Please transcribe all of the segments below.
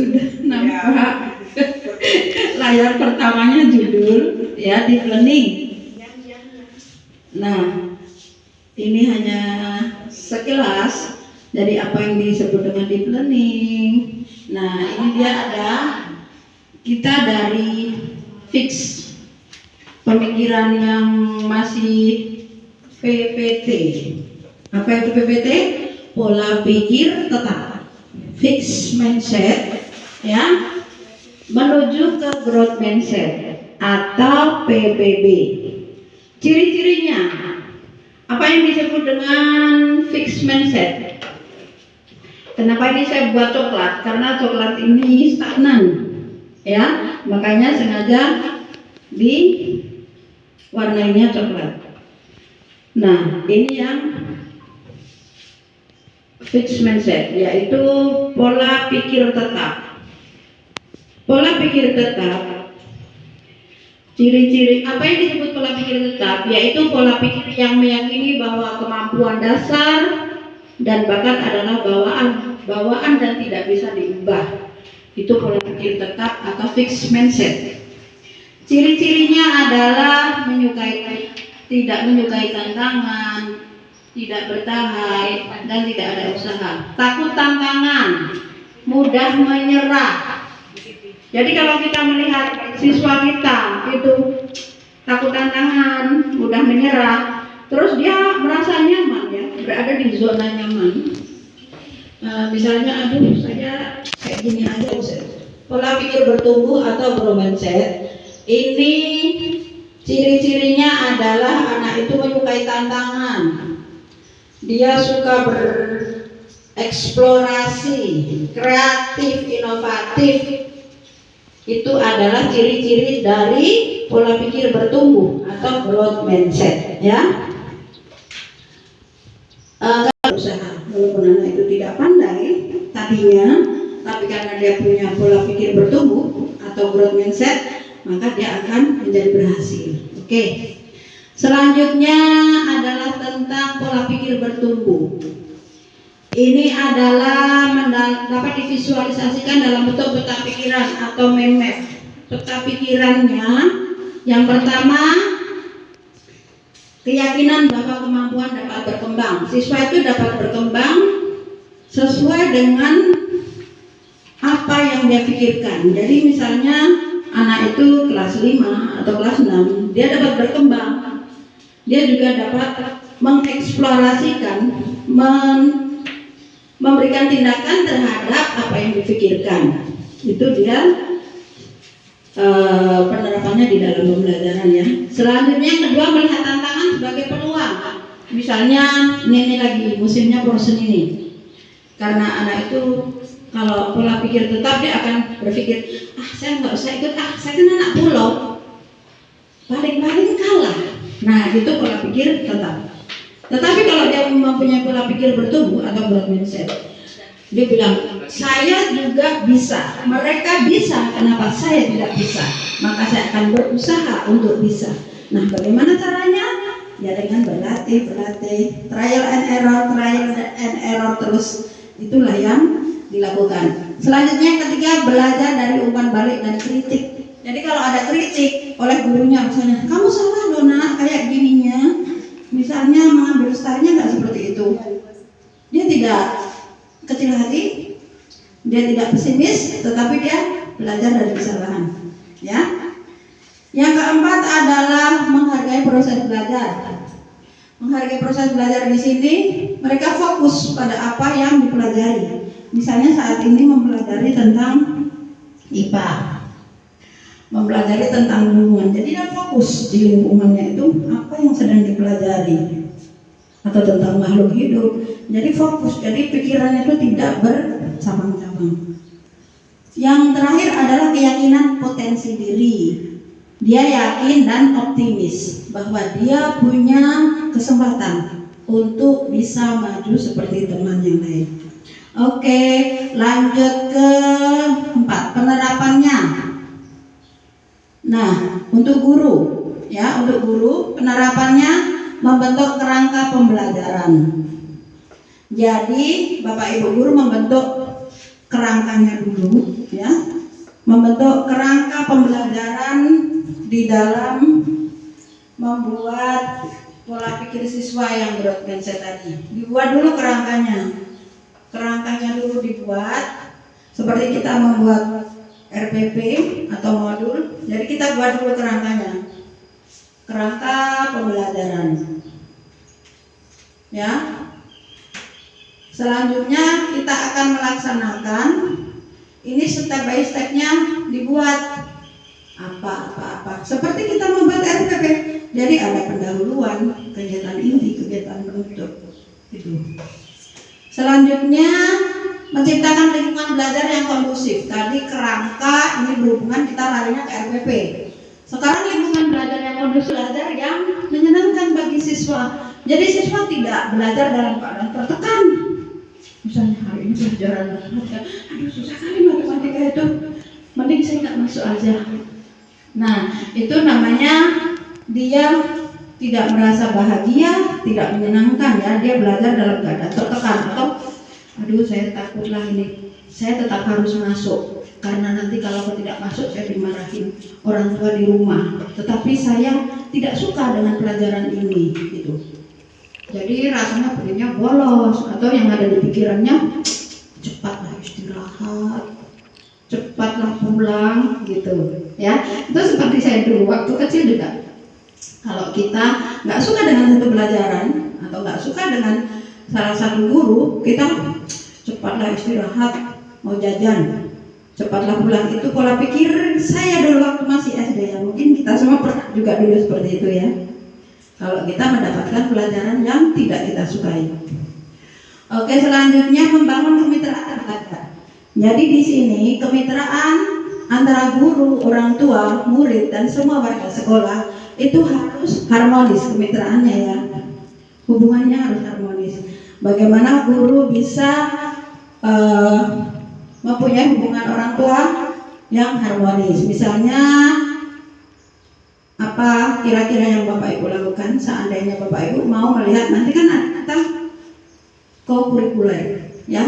sudah nampak layar pertamanya judul ya deep learning. Nah, ini hanya sekilas dari apa yang disebut dengan deep learning. Nah, ini dia ada kita dari fix pemikiran yang masih PPT. Apa itu PPT? Pola pikir tetap, fixed mindset, ya, menuju ke growth mindset atau PPB. Ciri-cirinya, apa yang disebut dengan fixed mindset? Kenapa ini saya buat coklat? Karena coklat ini stagnan, ya, makanya sengaja diwarnainya coklat. Nah, ini yang fixed mindset, yaitu pola pikir tetap. Pola pikir tetap, ciri-ciri apa yang disebut pola pikir tetap, yaitu pola pikir yang meyakini bahwa kemampuan dasar dan bakat adalah bawaan dan tidak bisa diubah. Itu pola pikir tetap atau fixed mindset. Ciri-cirinya adalah tidak menyukai tantangan, tidak bertahan, dan tidak ada usaha. Takut tantangan, mudah menyerah. Jadi kalau kita melihat siswa kita itu takut tantangan, mudah menyerah, terus dia merasa nyaman, ya, berada di zona nyaman. Misalnya, aduh saya kayak gini aja, pola pikir bertumbuh atau growth mindset. Ini ciri-cirinya adalah anak itu menyukai tantangan. Dia suka bereksplorasi, kreatif, inovatif. Itu adalah ciri-ciri dari pola pikir bertumbuh atau growth mindset, ya. Usaha, walaupun anak itu tidak pandai tadinya, tapi karena dia punya pola pikir bertumbuh atau growth mindset, maka dia akan menjadi berhasil. Oke. Selanjutnya adalah tentang pola pikir bertumbuh. Ini adalah dapat divisualisasikan dalam bentuk peta pikiran atau mind map. Peta pikirannya, yang pertama, keyakinan bahwa kemampuan dapat berkembang. Siswa itu dapat berkembang sesuai dengan apa yang dia pikirkan. Jadi misalnya anak itu kelas 5 atau kelas 6, dia dapat berkembang. Dia juga dapat mengeksplorasikan, memberikan tindakan terhadap apa yang dipikirkan. Itu dia penerapannya di dalam pembelajaran, ya. Selanjutnya yang kedua, melihat tantangan sebagai peluang. Misalnya ini lagi musimnya frozen ini. Karena anak itu kalau pola pikir tetap, dia akan berpikir, saya nggak usah ikut, saya kan anak pulau, paling-paling kalah. Nah, itu pola pikir tetap. Tetapi kalau dia mempunyai pola pikir bertumbuh atau growth mindset, dia bilang, saya juga bisa, mereka bisa, kenapa saya tidak bisa? Maka saya akan berusaha untuk bisa. Nah, bagaimana caranya? Ya dengan berlatih, trial and error terus. Itulah yang dilakukan. Selanjutnya yang ketiga, belajar dari umpan balik dan kritik. Jadi kalau ada kritik oleh gurunya, misalnya, kamu salah loh nak, kayak gininya, misalnya mengambil startnya nggak seperti itu, dia tidak kecil hati, dia tidak pesimis, tetapi dia belajar dari kesalahan, ya. Yang keempat adalah menghargai proses belajar. Menghargai proses belajar di sini, mereka fokus pada apa yang dipelajari. Misalnya saat ini mempelajari tentang IPA, mempelajari tentang lingkungan, jadi dia fokus di lingkungannya itu apa yang sedang dipelajari, atau tentang makhluk hidup. Jadi fokus, jadi pikirannya itu tidak bercabang-cabang. Yang terakhir adalah keyakinan potensi diri. Dia yakin dan optimis bahwa dia punya kesempatan untuk bisa maju seperti teman yang lain. Oke, lanjut ke 4, penerapannya. Nah, untuk guru, ya, untuk guru penerapannya membentuk kerangka pembelajaran. Jadi Bapak Ibu guru membentuk kerangkanya dulu, ya. membentuk kerangka pembelajaran di dalam membuat pola pikir siswa yang berorganisasi tadi. Dibuat dulu kerangkanya. Kerangkanya dulu dibuat seperti kita membuat RPP atau modul. Jadi kita buat dulu kerangkanya. Kerangka pembelajaran. Ya. Selanjutnya kita akan melaksanakan ini step by stepnya dibuat apa. Seperti kita membuat RPP. Jadi ada pendahuluan, kegiatan inti, kegiatan penutup. Itu. Selanjutnya menciptakan lingkungan belajar yang kondusif. Tadi kerangka ini berhubungan, kita larinya ke RPP. Sekarang lingkungan belajar yang kondusif, belajar yang menyenangkan bagi siswa. Jadi siswa tidak belajar dalam keadaan tertekan. Misalnya hari ini pelajaran matematika, aduh susah kali matematika itu, mending saya nggak masuk aja. Nah itu namanya dia tidak merasa bahagia, tidak menyenangkan ya, dia belajar dalam keadaan tertekan atau aduh saya takutlah ini, saya tetap harus masuk karena nanti kalau aku tidak masuk saya dimarahin orang tua di rumah, tetapi saya tidak suka dengan pelajaran ini gitu. Jadi rasanya pengennya bolos atau yang ada di pikirannya cepatlah istirahat, cepatlah pulang gitu ya. Itu seperti saya dulu waktu kecil juga. Kalau kita nggak suka dengan satu pelajaran atau nggak suka dengan salah satu guru, kita cepatlah istirahat, mau jajan, cepatlah pulang. Itu pola pikir saya dulu waktu masih SD ya. Mungkin kita semua pernah juga dulu seperti itu ya. Kalau kita mendapatkan pelajaran yang tidak kita sukai. Oke, selanjutnya membangun kemitraan belajar. Jadi di sini kemitraan antara guru, orang tua, murid dan semua warga sekolah itu harus harmonis kemitraannya ya. Hubungannya harus harmonis. Bagaimana guru bisa mempunyai hubungan orang tua yang harmonis. Misalnya apa kira-kira yang Bapak Ibu lakukan seandainya Bapak Ibu mau melihat, nanti kan ada co-kurikuler ya,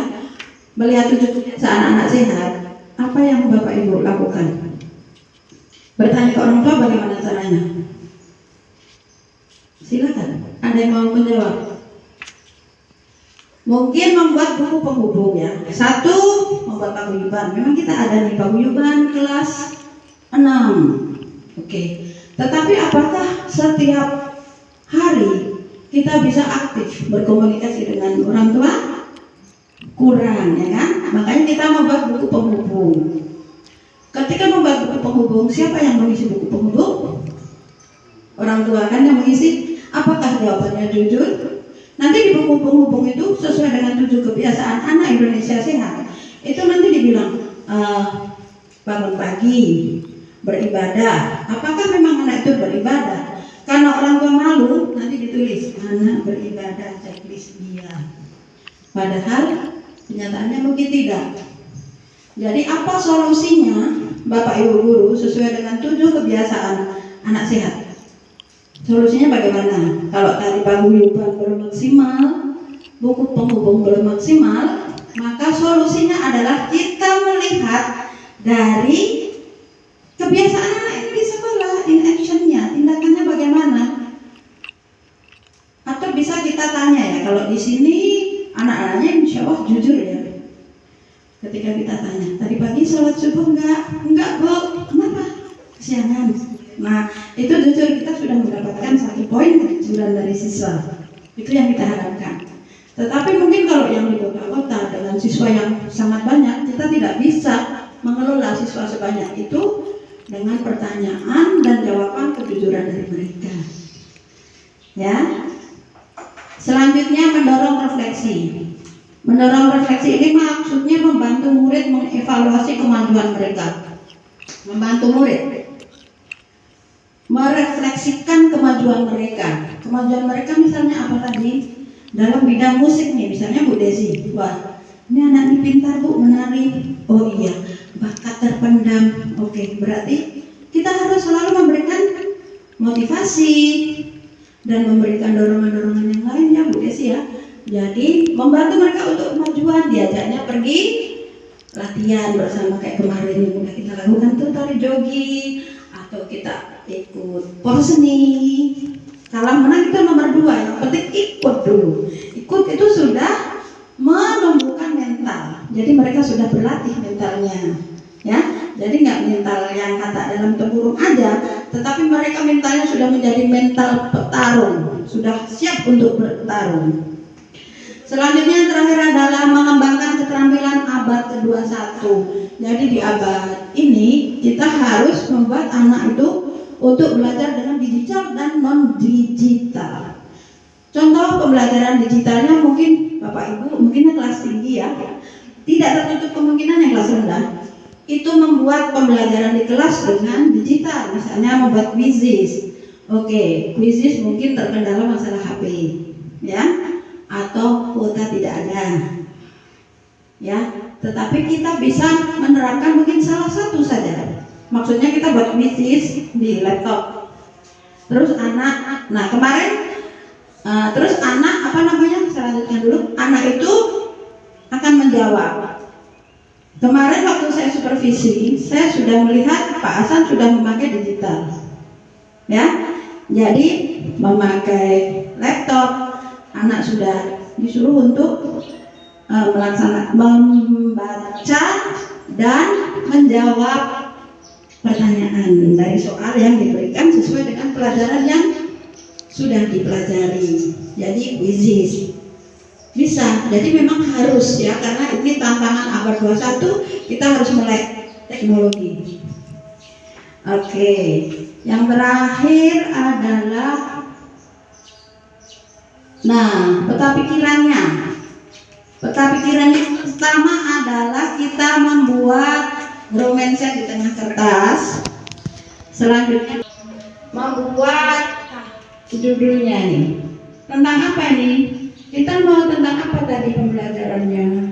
melihat 7 kebiasaan anak sehat. Apa yang Bapak Ibu lakukan? Bertanya ke orang tua bagaimana caranya? Silakan, ada yang mau menjawab? Mungkin membuat buku penghubung ya. Satu, membuat paguyuban. Memang kita ada nih paguyuban kelas 6. Oke. Tetapi apakah setiap hari kita bisa aktif berkomunikasi dengan orang tua? Kurang ya kan? Makanya kita membuat buku penghubung. Ketika membuat buku penghubung, siapa yang mengisi buku penghubung? Orang tua kan yang mengisi. Apakah jawabannya jujur? Nanti di buku penghubung itu sesuai dengan 7 kebiasaan anak Indonesia sehat. Itu nanti dibilang bangun pagi, beribadah. Apakah memang anak itu beribadah? Karena orang tua malu, nanti ditulis anak beribadah checklist dia. Padahal kenyataannya mungkin tidak. Jadi apa solusinya Bapak Ibu guru sesuai dengan 7 kebiasaan anak sehat? Solusinya bagaimana? Kalau tadi paguyuban belum maksimal, buku penghubung belum maksimal, maka solusinya adalah kita melihat dari kebiasaan anak ini di sekolah, in actionnya, tindakannya bagaimana? Atau bisa kita tanya ya, kalau di sini anak-anaknya insya Allah jujur ya. Ketika kita tanya, tadi pagi sholat subuh enggak Bu, kenapa? Kesiangan. Nah, itu jujur kita sudah mendapatkan 1 poin kejujuran dari siswa. Itu yang kita harapkan. Tetapi mungkin kalau yang di kota-kota dengan siswa yang sangat banyak, kita tidak bisa mengelola siswa sebanyak itu dengan pertanyaan dan jawaban kejujuran dari mereka. Ya. Selanjutnya mendorong refleksi. Mendorong refleksi ini maksudnya membantu murid mengevaluasi kemajuan mereka. Membantu murid merefleksikan kemajuan mereka. Kemajuan mereka misalnya apa tadi? Dalam bidang musik nih, misalnya Bu Desi. Wah, ini anak ini pintar Bu, menari. Oh iya, bakat terpendam. Oke, berarti kita harus selalu memberikan motivasi dan memberikan dorongan-dorongan yang lain ya Bu Desi ya. Jadi membantu mereka untuk kemajuan, diajaknya pergi latihan bersama kayak kemarin yang udah kita lakukan tuh tari jogi atau kita ikut porseni. Kalau menang kita nomor 2, yang penting ikut dulu. Ikut itu sudah menumbuhkan mental. Jadi mereka sudah berlatih mentalnya, ya. Jadi nggak mental yang kata dalam tempurung aja, tetapi mereka mentalnya sudah menjadi mental petarung, sudah siap untuk bertarung. Selanjutnya yang terakhir adalah mengembangkan keterampilan abad ke-21. Jadi di abad ini kita harus membuat anak itu untuk belajar dengan digital dan non-digital. Contoh pembelajaran digitalnya mungkin Bapak Ibu mungkin kelas tinggi ya, tidak tertutup kemungkinan yang kelas rendah. Itu membuat pembelajaran di kelas dengan digital, misalnya membuat quizzes. Oke, quizzes mungkin terkendala masalah HP, ya, atau kuota tidak ada, ya. Tetapi kita bisa menerapkan mungkin salah satu saja. Maksudnya kita buat quizzes di laptop. Terus anak, nah kemarin, terus anak apa namanya? Saya lanjutkan dulu. Anak itu akan menjawab. Kemarin waktu saya supervisi, saya sudah melihat Pak Hasan sudah memakai digital, ya. Jadi memakai laptop, anak sudah disuruh untuk membaca dan menjawab pertanyaan dari soal yang diberikan sesuai dengan pelajaran yang sudah dipelajari. Jadi quizzes bisa, jadi memang harus ya, karena ini tantangan abad 21, kita harus melek teknologi. Oke, yang terakhir adalah peta pikirannya. Peta pikiran yang pertama adalah kita membuat grow mindset di tengah kertas. Selanjutnya membuat judulnya nih. Tentang apa nih? Kita mau tentang apa tadi pembelajarannya?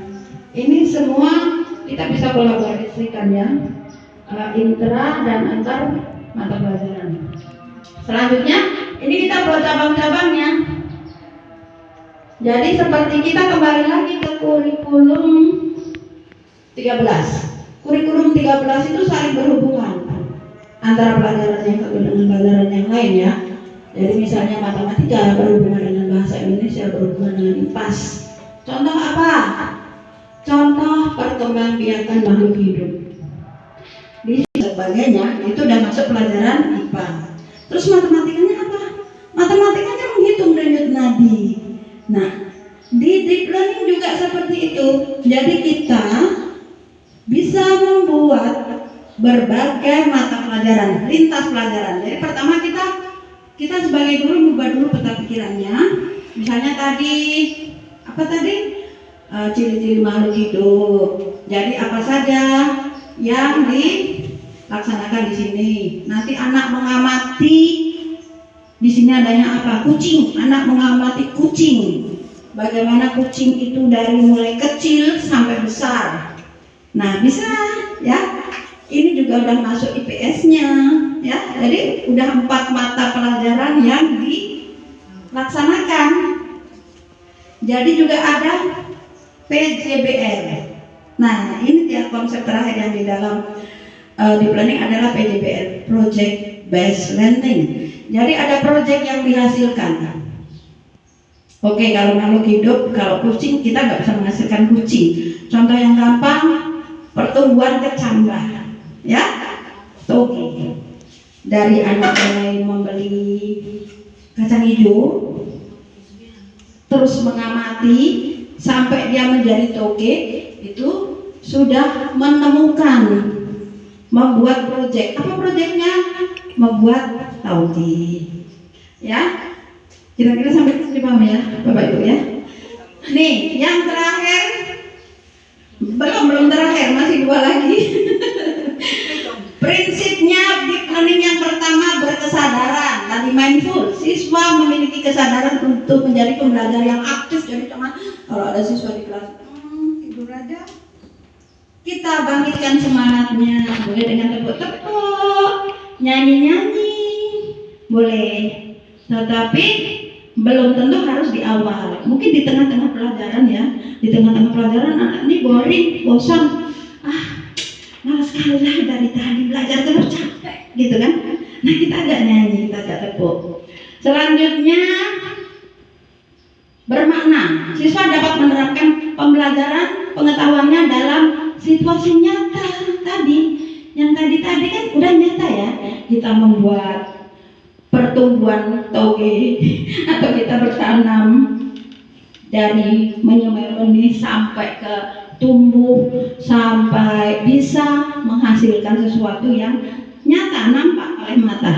Ini semua kita bisa kolaborasikan ya, intra dan antar mata pelajaran. Selanjutnya, ini kita buat cabang-cabangnya. Jadi seperti kita kembali lagi ke kurikulum 13. Kurikulum 13 itu saling berhubungan antara pelajaran yang satu dengan pelajaran yang lain ya. Jadi misalnya matematika berhubungan dengan bahasa Indonesia, berhubungan dengan IPAS. Contoh apa? Contoh perkembangbiakan makhluk hidup. Di sebagainya itu udah masuk pelajaran IPA. Terus matematikanya apa? Matematikanya menghitung denyut nadi. Nah, di deep learning juga seperti itu. Jadi kita bisa membuat berbagai mata pelajaran, lintas pelajaran. Jadi pertama kita sebagai guru membuat dulu peta pikirannya. Misalnya tadi apa tadi? Ciri-ciri makhluk hidup. Jadi apa saja yang dilaksanakan di sini. Nanti anak mengamati. Di sini adanya apa? Kucing. Anak mengamati kucing. Bagaimana kucing itu dari mulai kecil sampai besar. Nah, bisa ya. Ini juga udah masuk IPS-nya ya. Jadi udah 4 mata pelajaran yang dilaksanakan. Jadi juga ada PJBR. Nah, ini dia konsep terakhir yang di dalam deep learning adalah PJBR, Project Based Learning. Jadi ada project yang dihasilkan. Oke, kalau makhluk hidup, kalau kucing kita nggak bisa menghasilkan kucing. Contoh yang gampang, pertumbuhan kecambah. Ya, oke. Dari anak mulai membeli kacang hijau, terus mengamati sampai dia menjadi toge, itu sudah menemukan, membuat proyek. Apa proyeknya? Membuat tauge. Ya, kira-kira sampai ke sini paham ya, Bapak Ibu ya. Nih, yang terakhir, belum terakhir, masih 2 lagi. Prinsipnya deep learning yang pertama berkesadaran, tadi mindful. Siswa memiliki kesadaran untuk menjadi pembelajar yang aktif. Jadi teman, kalau ada siswa di kelas tidur aja, kita bangkitkan semangatnya. Boleh dengan tepuk-tepuk, nyanyi-nyanyi, boleh. Tetapi belum tentu harus di awal. Mungkin di tengah-tengah pelajaran ya. Di tengah-tengah pelajaran anak ini boring, bosan. malas sekali lah dari tadi belajar terus capek gitu kan. Nah kita agak nyanyi, kita agak tepuk. Selanjutnya bermakna. Siswa dapat menerapkan pembelajaran pengetahuannya dalam situasi nyata tadi. Yang tadi kan udah nyata ya. Kita membuat pertumbuhan toge atau kita bertanam dari menyemai benih sampai ke tumbuh sampai bisa menghasilkan sesuatu yang nyata nampak oleh mata.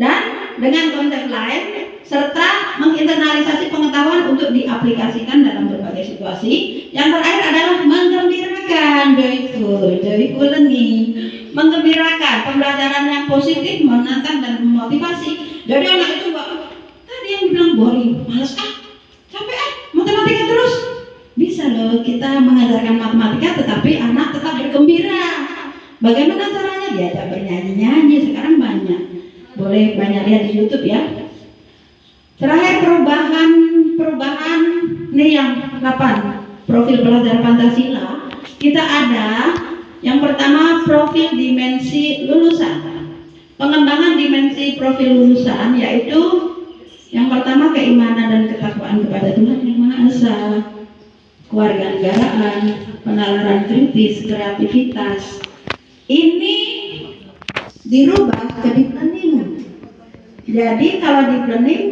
Dan dengan konteks lain serta menginternalisasi pengetahuan untuk diaplikasikan dalam berbagai situasi. Yang terakhir adalah menggembirakan, joyful learning, menggembirakan pembelajaran yang positif, menantang dan memotivasi. Jadi anak itu tadi yang dibilang boring, males capek matematika terus. Bisa loh kita mengajarkan matematika tetapi anak tetap bergembira. Bagaimana caranya? Diajak bernyanyi-nyanyi, sekarang banyak. Boleh banyak lihat di YouTube ya. Terakhir perubahan ini yang 8 profil pelajar Pancasila. Kita ada yang pertama profil dimensi lulusan. Pengembangan dimensi profil lulusan yaitu yang pertama keimanan dan ketakwaan kepada Tuhan Yang Maha Esa, kewarganegaraan, penalaran kritis, kreativitas. Ini dirubah ke deep learning. Jadi kalau deep learning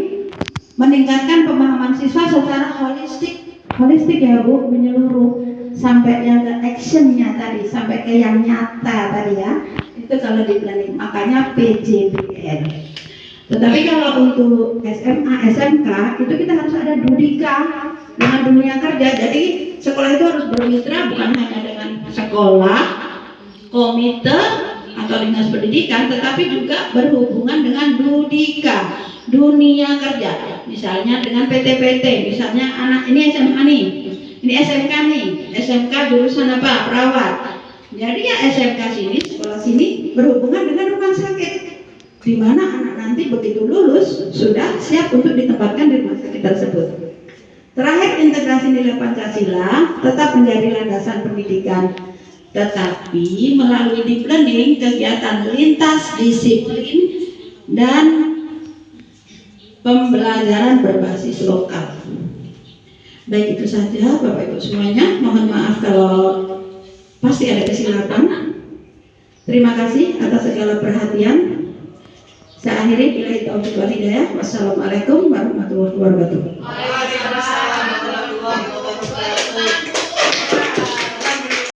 meningkatkan pemahaman siswa secara holistik ya Bu, menyeluruh sampai yang ke actionnya tadi, sampai ke yang nyata tadi ya. Itu kalau deep learning, makanya PJBL. Tetapi kalau untuk SMA, SMK itu kita harus ada dudika dengan dunia kerja. Jadi sekolah itu harus bermitra bukan hanya dengan sekolah, komite atau dinas pendidikan, tetapi juga berhubungan dengan dudika, dunia kerja. Misalnya dengan PT-PT, misalnya anak ini SMA nih, ini SMK nih, SMK jurusan apa? Perawat. Jadi ya SMK sini, sekolah sini berhubungan dengan rumah sakit, di mana anak nanti begitu lulus sudah siap untuk ditempatkan di rumah sakit tersebut. Terakhir, integrasi nilai Pancasila tetap menjadi landasan pendidikan, tetapi melalui deep learning kegiatan lintas disiplin dan pembelajaran berbasis lokal. Baik, itu saja Bapak Ibu semuanya. Mohon maaf kalau pasti ada kesilapan. Terima kasih atas segala perhatian. Saya akhiri, billahi taufiq wal hidayah. Wassalamualaikum warahmatullahi wabarakatuh.